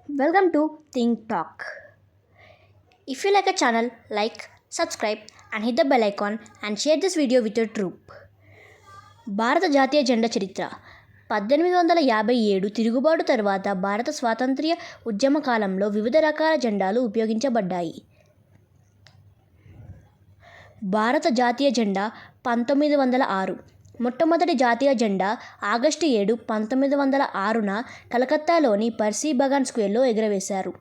Welcome to Think Talk. If you like a channel, like, subscribe, and hit the bell icon and share this video with your troop. భారత జాతీయ జెండా చరిత్ర 1857 తిరుగుబాటు తర్వాత భారత స్వాతంత్ర్య ఉద్యమ కాలంలో వివిధ రకాల జెండాలు ఉపయోగించబడ్డాయి. భారత జాతీయ జెండా 1906. మొట్టమొదటి జాతీయ జెండా ఆగస్టు 7, 1906న కలకత్తాలోని పర్సీ బగాన్ స్క్వేర్లో ఎగురవేశారు.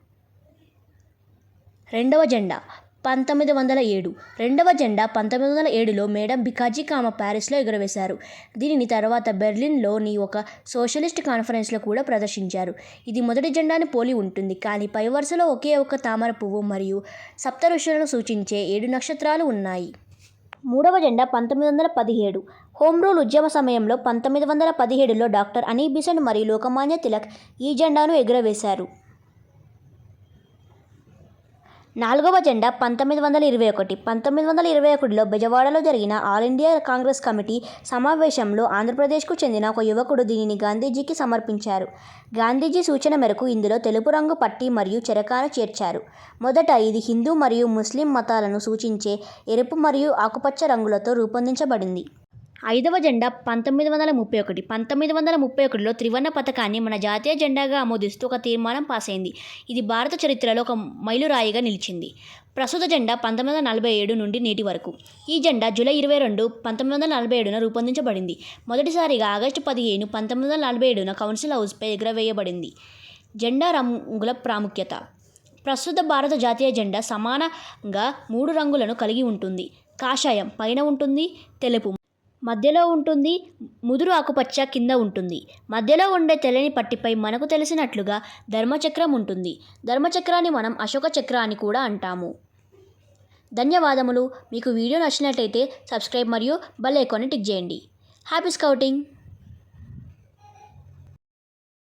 రెండవ జెండా 1907. రెండవ జెండా 1907లో మేడం భికాజీ కామా ప్యారిస్లో ఎగురవేశారు. దీనిని తర్వాత బెర్లిన్లోని ఒక సోషలిస్ట్ కాన్ఫరెన్స్లో కూడా ప్రదర్శించారు. ఇది మొదటి జెండాను పోలి ఉంటుంది, కానీ పై వరుసలో ఒకే ఒక తామర పువ్వు మరియు సప్త ఋషులను సూచించే 7 నక్షత్రాలు ఉన్నాయి. మూడవ జెండా 1917. హోమ్ రూల్ ఉద్యమ సమయంలో 1917లో డాక్టర్ అనీ బిసెంట్ మరియు లోకమాన్య తిలక్ ఈ జెండాను ఎగురవేశారు. నాలుగవ జెండా 1921. 1921లో బెజవాడలో జరిగిన ఆల్ ఇండియా కాంగ్రెస్ కమిటీ సమావేశంలో ఆంధ్రప్రదేశ్కు చెందిన ఒక యువకుడు దీనిని గాంధీజీకి సమర్పించారు. గాంధీజీ సూచన మేరకు ఇందులో తెలుపు రంగు పట్టీ మరియు చెరకాను చేర్చారు. మొదట ఇది హిందూ మరియు ముస్లిం మతాలను సూచించే ఎరుపు మరియు ఆకుపచ్చ రంగులతో రూపొందించబడింది. ఐదవ జెండా 1931. 1931లో త్రివర్ణ పతాకాన్ని మన జాతీయ జెండాగా ఆమోదిస్తూ ఒక తీర్మానం పాస్ అయింది. ఇది భారత చరిత్రలో ఒక మైలురాయిగా నిలిచింది. ప్రస్తుత జెండా 1947 నుండి నేటి వరకు. ఈ జెండా జూలై 22, 1947న రూపొందించబడింది. మొదటిసారిగా ఆగస్టు 15, 1947న కౌన్సిల్ హౌస్పై ఎగురవేయబడింది. జెండా రంగుల ప్రాముఖ్యత. ప్రస్తుత భారత జాతీయ జెండా సమానంగా 3 రంగులను కలిగి ఉంటుంది. కాషాయం పైన ఉంటుంది, తెలుపు మధ్యలో ఉంటుంది, ముదురు ఆకుపచ్చ కింద ఉంటుంది. మధ్యలో ఉండే తెల్లని పట్టిపై మనకు తెలిసినట్లుగా ధర్మచక్రం ఉంటుంది. ధర్మచక్రాన్ని మనం అశోక చక్ర అని కూడా అంటాము. ధన్యవాదములు. మీకు వీడియో నచ్చినట్లయితే సబ్స్క్రైబ్ మరియు బెల్ ఐకాన్ని టిక్ చేయండి. Happy scouting.